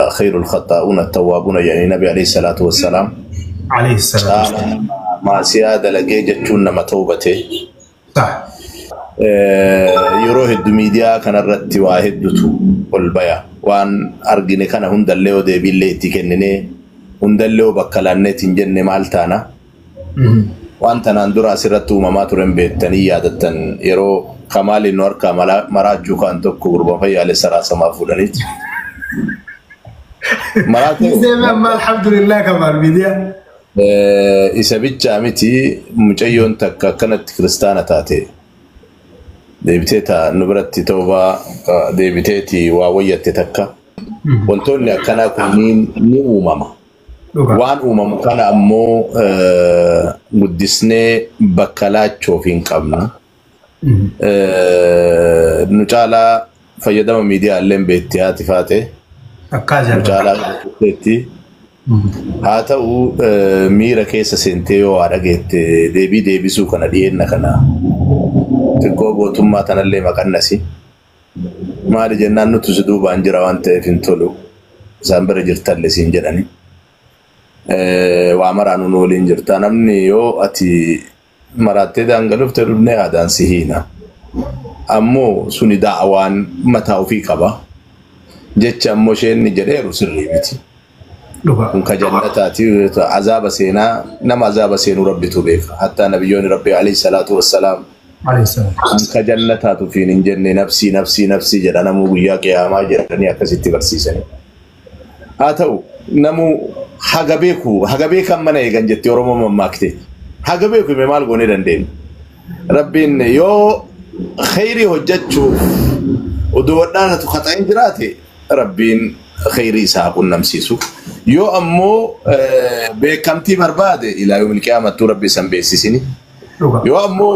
خير الخطاؤون التوابون يعني النبي عليه الصلاة والسلام عليه السلام ما سيادة لقيجة جنة متوبته صح يروح الدميديا كان الرتي واحد دتو والبيا وان أرجني كان هندلو ده بالله تكنني هندلو بكلانة تنجن مالتانا وانت نندرا سرتو مما ترم بيتني عادة يرو كمال النور كمال مراجو كان تكو ربما في على سراسة ما فلانيت مراتي ما الحمد لله كمال ميديا إسابيت جامتي مجيون تك كانت كريستانة تاتي ديبتيتا نبرتي توبا ديبتيتي واوية تكا وانتوني كنا كونين نيو ماما وان أمم كان أمو مدسني بكالات شوفين قبنا نجالا فيدام ميديا اللين بيتياتي فاتي نجالا بيتي هاتو ميرا كيسا سنتيو عرقت ديبي سو كان دينا كنا تقوبو تما تنالي مكانسي ما رجنا نتوسدو بانجرا وانت فينتولو زامبر جرتال سينجراني وامرانو نولين جرتا نمني يو اتي مراتي دانغلوف تربني آدان سيهينا أمو سوني دعوان متاو في كبا جتش أمو شين نجريرو سري بيتي ونك جنتاتي عذاب سينا نم عذاب سينو ربي تبيك حتى نبيون ربي عليه الصلاة والسلام عليه السلام ونك جنتاتو في نجن نفسي نفسي نفسي جدا نمو وياك يا ما جراني أكسيتي برسيسني هاتو نمو حقبيكو من يجن جتي ورمو مماكتي حقبيكو ممال قوني دندين ربين يو خيري هجتشو ودوردانا تخطعين جراتي ربين خيري ساقون نمسيسو يو أمو بكمتي بربادة إلى يوم القيامة ربي سنبيسيسيني يو أمو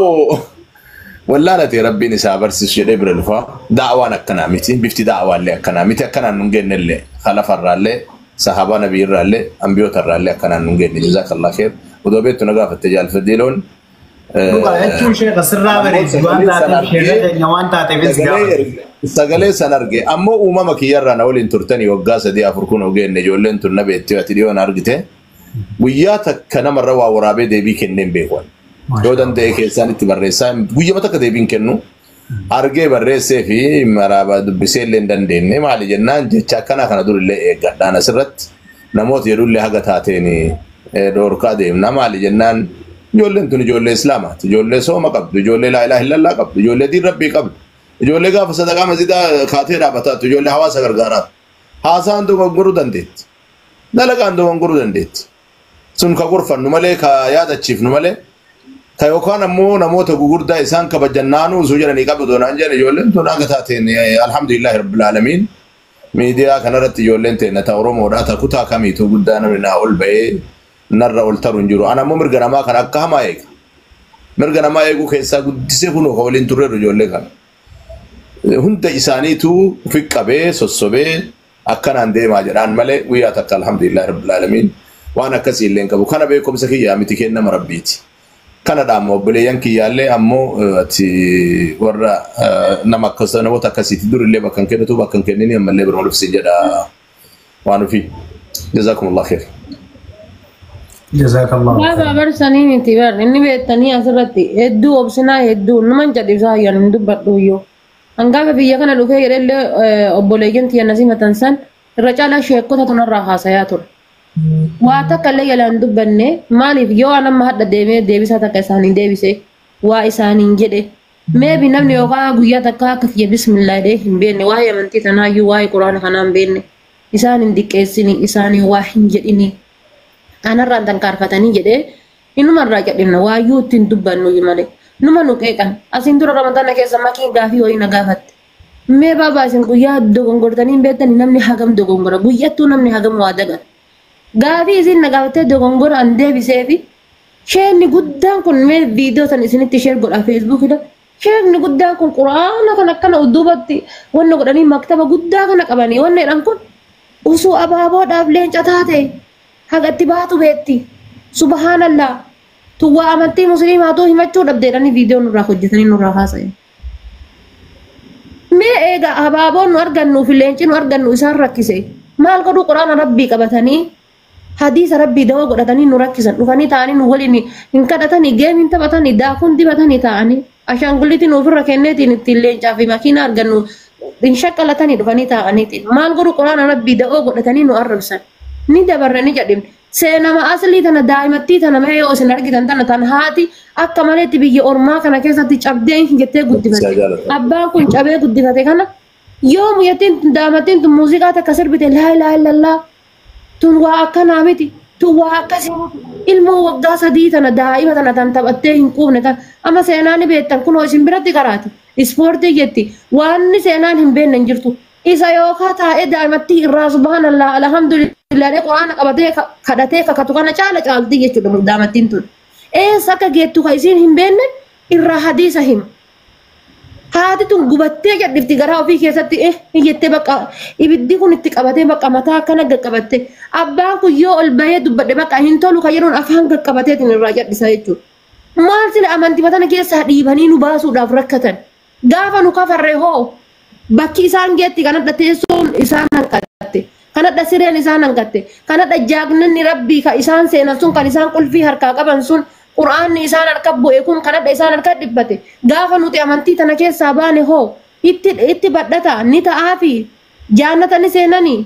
ولا نتي ربي نسابر سيشيري برلفا دعوانا كنامتي بفتي دعوان لي كنامتي كنا ننجن اللي خلف الرالي صحابة نبي الرالي أنبيوت الرالي كنا ننجن جزاك الله خير ودوبيت نقاف التجال فديلون سجلي سنرجع أما أمم كيارا نقول إن ترتني وقاسة دي أفركون وجين نجولين ترنبي تيوتيليو نارجته وياك كنا مرة ورابي دبي كنن بيقول جودن ده كيسان تبرسان ويا ما تك دبين كنو أرجع برسه في مرابا بسيل لندن دينه ما على جنان جتشكنا خنا دور اللي قدانا سرت نموت يرول له حاجة تاتيني دور كادم نما على جنان جولين تنو جولة إسلامات جولة سوما قبل جولة لا إله إلا الله قبل جولة دين ربي قبل جولة قاف صدقة مزيدا خاطر رابطات جولة هوا سكرجارات هاسان دو غورو دندت نلقان دو غورو دندت سن كغرفة نملة كياد الشيف نملة كيوكان أمو نموت غوردا إنسان كبجنانو زوجنا نيكاب دونا أنجل جولة تونا قتاتين الحمد لله رب العالمين ميديا كنرت جولة نتاورو مورات كوتا كمي تو غدانا من أول بي نرى أولترون جرو أنا مو مرجع ما كان أكها ما يك مرجع ما يكو كيسا قد تسيفونه هولين ترى رجول لكان هند إساني تو في كبه سوسبه أكن عندي ما جران ملء وياتك الحمد لله رب العالمين وأنا كسيل لين كبو كان بيكم سكيا متكين مربيتي كان دامو بليان كيالله أمو تي ورا نما كسرنا وتكسيت دور اللي بكن كده تو بكن كنني أما اللي برمول في سجدا وانو في جزاكم الله خير جزاك الله هذا برساني انتبار إني بيتني أسرتي هدو أبسنا هدو نمان جدي بسايا نمدو بدويو أنقاف بيا كان لو خير اللي أبوليجن تيا نسيمة تنسان الرجال شيكو تتنرى خاصياتور واتك اللي يلاندو بني مالي يو أنا ما هذا ديبي ساتا كساني ديبي سي وإساني جدي ما بينامني يوقع قويا تكاك في بسم الله ده بيني وهي من تيتنا يو واي قرآن خنام بيني إساني ديكيسيني إساني واحد جديني أنا رانتان كارفتاني جده إنه مرة جدنا وايو تندبانو يمالي نما نوكيكان أسين ترى رمضان كيسا ماكين غافي وين غافت ما بابا أسين كويا دوغون غورتاني بيتاني نمني حكم دوغون غورا كويا تو نمني حكم وادغان غافي أسين نغافته دوغون غورا عنده بسيفي شيء نقدام كون مي فيديو تاني أسين تشير غورا فيسبوك كده شيء نقدام كون قرآن كنا ودوبتي وانا غوراني مكتبة قدام كنا كباني وانا رانكون وسو أبابو دابلين جاتاتي هاغتي باتو بيتي سبحان الله تو امنتي مسلماتو همچو دبدراني فيديو نورا خجتني نورا خاصه مي ايغا ابابو نورغنو فيلنچ نورغنو اسان ركيسي maal godhu quraana rabbii qabatanii hadiisa rabbii dawoo godhatanii nu rakkisan dhufanii ta'anii nu waliin hin kadhatanii geemiin taphatanii daakuun dibatanii ta'anii ashaangullitiin ofirra kenneetiin ittiin leencaa fi makiina argannu hin shaqqalatanii dhufanii ta'aniitiin maal godhu quraana rabbii dawoo godhatanii nu arrabsan ni dabarranii jedhimne seenama aslii tana daa'imattii tana mee yoo isin argitan tana tan haati akka maleetti biyya ormaa kana keessatti cabdee jettee guddifate abbaan kun cabee guddifate kana yoo muyyattiin daa'imattiin tun muuziqaa takka sirbite laa ilaaha illallah tun waa akkanaa miti tun waa akkasii ilmoo waggaa 3 tana daa'ima tana tan taphattee hin quufne tan amma seenaa ni beektan kunoo isin biratti qaraati ispoortii jetti waanni seenaan hin beekne hin jirtu isa yookaa taa'ee daa'imattii irraa subhaanallah alhamdulillah quraana qabatee kadhatee kakatu kana caala caaltii jechuudha daa'imattiin tun eessa akka geettu ka isiin hin beekne irraa hadiisa hima haati tun gubattee jedhifti garaa ofii keessatti jettee bakka ibiddi kun itti qabatee bakka mataa akkana gaqqabatte abbaan kun yoo ol bahee dubbadhe bakka hin tolu ka jedhuun afaan gaqqabateetiin irraa jedhisa jechuudha maal sila amantii tana keessaa dhiibanii nu baasuudhaaf rakkatan gaafa nu kafarre hoo bakki isaan geetti kanadha teessoon isaan hanqatte kanadha sireen isaan hanqatte kanadha jaagnanni rabbii ka isaan seenan sun kan isaan qulfii harkaa qaban sun quraanni isaan harka bu'e kun kanadha isaan harka dhibbate gaafa nuti amantii tana keessaa baane hoo itti badhata ni ta'aa fi jaannata ni seenanii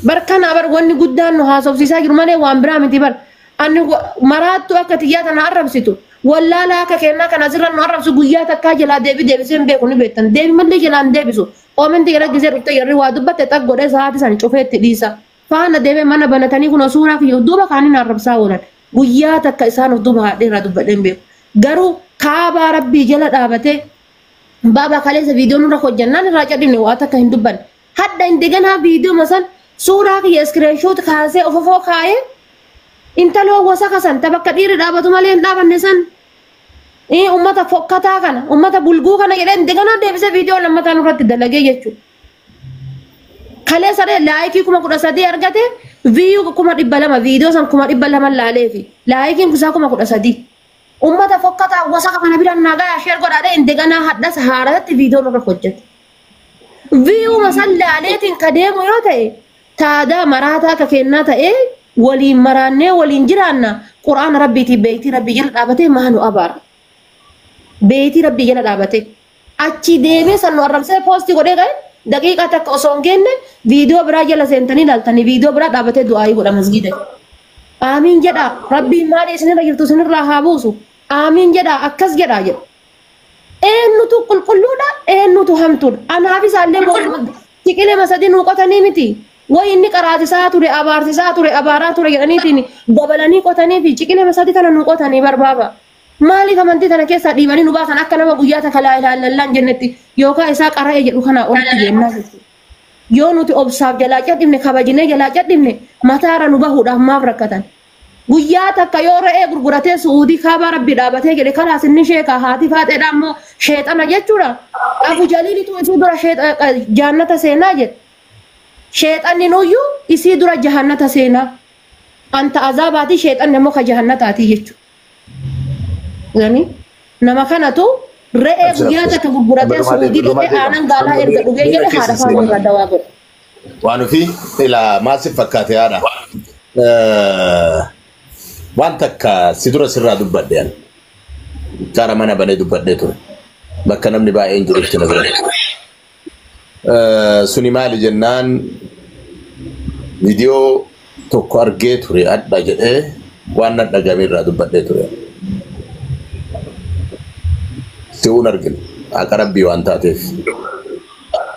barkanaa bar wanni guddaan nu haasofsiisaa jiru malee waan biraa miti bar ani maraattu akka tiyyaa tana arrabsitu wallaalaa akka kennaa kana asirra nu arrabsu guyyaa takkaa jalaa deebisee hin beeku ni beektan deebi mallee jalaan deebisu oominti gara gisee dhufte yarri waa dubbatte xaq godhee sa'aatii san cufeetti dhiisa faana deemee mana banatanii kun suuraa fi duuba kaaniin arrabsaa oolan guyyaa takka isaan of duuba haadheerraa dubbadheen beeku garuu kaabaa rabbii jala dhaabatee baaba kaleessa viidiyoo nurra hojjannaan irraa cadhimne waa takka hin dubbanne hadda hin deganaa viidiyoo masan suuraa kiyya iskiriinshoot kaasee ofofoo kaayee intaloo gosa kasan tabakka dhiirri dhaabatu malee hin dhaabanne san ummata fokkataa kana ummata bulguu kana jedhee deganaa deebisee viidiyoo lammataan irratti dalagee jechuudha. Kaleessa laayikii 13,000 argate viiyuu 200,000 viidiyoo san 200,000 laalee fi laayikiin kusaa 13,000 ummata fokkataa gosa kana biraan nagaa sheer godhaadhee deganaa haddas haaratti viidiyoo irra hojjete. Viiyuu masan laaleetiin ka deemu yoo ta'e taadaa maraataa akka kennaa ta'ee waliin maraannee waliin jiraanna quraana rabbiitii beektii rabbii jala dhaabatee maanu abaara. Beektii rabbii jala dhaabatee achi deemee san nu arrabsee poostii godhee ga'e daqiiqaa takka osoo hin genne viidiyoo biraa jala seentanii ilaaltanii viidiyoo biraa dhaabatee du'aayii godha masgiida. Aamiin jedhaa rabbiin maali isinirra jirtu isinirraa haa buusu aamiin jedhaa akkas jedhaa jedha. Eenyutu qulqulluudha eenyutu hamtuudha anaaf isaallee siqilee masadii nuu qotanii miti. Way inni qaraatisaa ture abaartisaa ture abaaraa ture jedhaniitiin dabalanii qotanii fi ciqilee masadii tana nu qotanii barbaaba. Maaliif amantii tana keessaa dhiibanii nu baasan akka nama guyyaa takka laa ilaaha illallah jennetti yookaan isaa qara'ee jedhu kana olitti jennaa jechuudha. Yoo nuti obsaaf jalaa cadhimne kabajinee jalaa cadhimne mataara nu bahuudhaaf maaf rakkatan. Guyyaa takka yoo re'ee gurguratee suudii kaabaa rabbii dhaabatee jedhe kalaas inni sheekaa haati faaxeedha ammoo sheexana jechuudha. Abu jaliilitu isii dura jaannata seenaa jedhe. Sheexanni nuyyuu isii dura jahannata seenaa. Anta azaabaati sheexanni immoo ka jahannataati jechuudha. Nama kanatu re'ee guyyaa takka gurguratee suudii dhaqee aanan gaalaa erga dhugee jedhe haadha faana irraa dawaa godhe. Waan ofii ilaa maasiif fakkaate haadha. Waan takka si dura sirraa dubbadhe ani. Kaara mana banee dubbadhee ture. Bakka namni baay'een jirutti na bira. Suni maali jennaan viidiyoo tokko argee ture adda jedhee waan dhagame irraa dubbadhee ture. Si'uun arginu akka rabbii waan taateef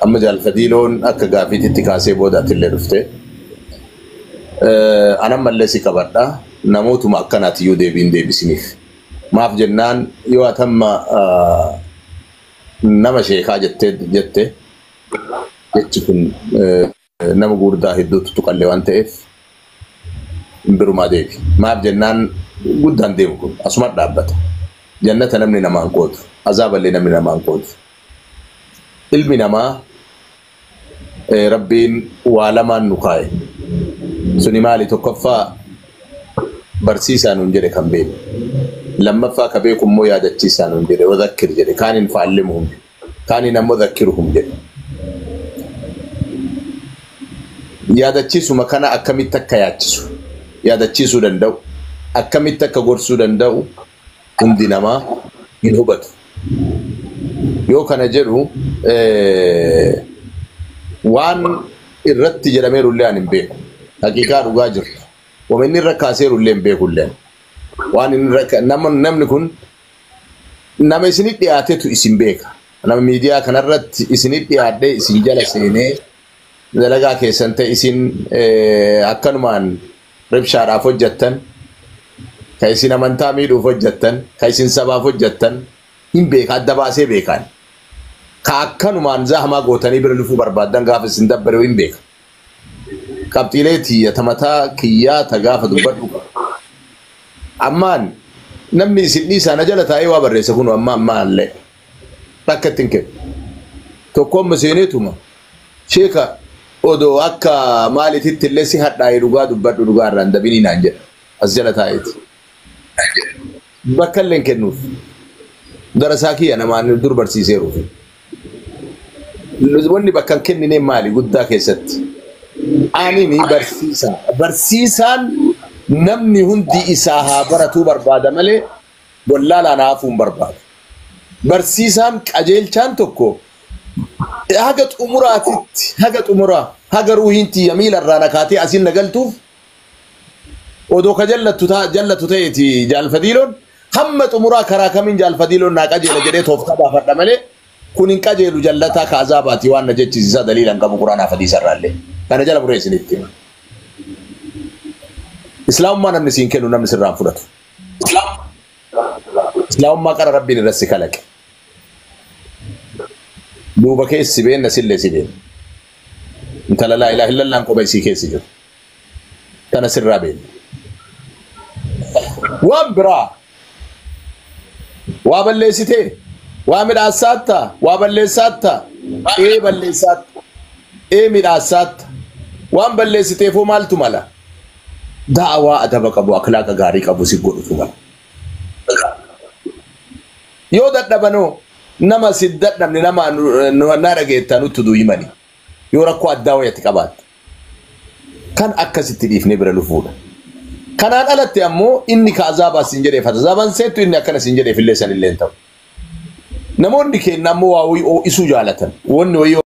amma jaalfadiiloon akka gaafiititti kaasee boodaatti illee dhufte anan mallee si qabadha namootuma akkanaati yoo deebiin deebisiniif maaf jennaan yoo atamma nama sheekaa jette jechi kun nama gurdaa hedduutu tuqallee waan ta'eef birumaa deebi maaf jennaan guddaan deemu kun asuma dhaabbata jannata namni namaan qoodu azaaballee namni namaan qoodu ilmi namaa rabbiin waa lamaan nu kaa'e suni maali tokkoffaa barsiisaa nuun jedhe kan beeku lammaffaa ka beeku immoo yaadachiisaa nuun jedhe wadhakkir jedhe kaaniin fa'allimuhum kaaniin ammoo dhakkiruhum jedhe yaadachiisu makana akkamitti akka yaachisu yaadachiisuu danda'u akkamitti akka gorsuu danda'u hundi namaa hin hubatu yoo kana jedhu waan irratti jedhameerullee an hin beeku haqiiqaa dhugaa jirtu waan inni irra kaaseerullee hin beekullee waan inni namni kun nama isinit dhiyaatetu isin beeka nama miidiyaa kanarratti isinit dhiyaadhee isin jala seenee dalagaa keessan ta'e isin akkanumaan ribshaadhaaf hojjettan ka isin amantaa miidhuuf hojjettan ka isin sabaaf hojjettan hin beeka adda baasee beekan ka akkanumaan zahamaa gootanii bira dhufuu barbaadan gaafa isin dabbaree hin beeka qabxiilee tiyyata mataa kiyyaa ta gaafa dubbadhu ammaan namni isin dhiisaana jala taa'ee waa barreessa kun ammallee rakkatti hin kennu tokkoon maseeneetuma sheeka odoo akka maalititti illee si hadhaa'ee dhugaa dubbadhu dhugaa irraan dabinii naan jedha as jala taa'eeti bakka illee hin kennuuf darasaa kiyya namaan dur barsiiseeruuf wanni bakka hin kennineen maali guddaa keessatti ani barsiisaan namni hundi isaa haa baratuu barbaada malee wallaalaan haafuu hin barbaadu barsiisaan qajeelchaan tokko haga xumuraatitti haga xumuraa haga ruuhiinti yamiila irraa nakaatee asin nagaltuuf odoo ka jallatu ta'eeti jaalfadiiloon hamma xumuraa karaa kamiin jaalfadiiloon naa qajeela jedhee tooftaa baafadha malee kun hin qajeelu jallataa kaazaa baatii waan na jechisiisaa daliilan qabu quraanaa fadiisa irraallee kana jala muree isinitti islaamummaa namni siin kennu namni sirraan fudhatu islaamummaa qara rabbiin irratti kalaqe duuba keessi beenna sillee si beenna intala laa ilaaha illallaan qoba isii keessi jiru kana sirraa beenna waan biraa waa balleessitee waa midhaassaatta waa balleessaatta balleessaatta midhaassaatta waan balleessiteefoo maaltu mala da'awaa adaba qabu akhlaaqa gaarii qabu si godhutu mala yoo dadhabanoo nama si dadhabne nama na dhageettaa nutti duuyimani yoo rakkoo addaa wayatti qabaatte kan akkasitti dhiifnee bira lufuudha kanaan alatti ammoo inni ka azaabaa sin jedheef azaabaan seettu inni akkana sin jedheef illee san illee ta'u namoonni keenya ammoo waa isuu jaalatan wanni wayii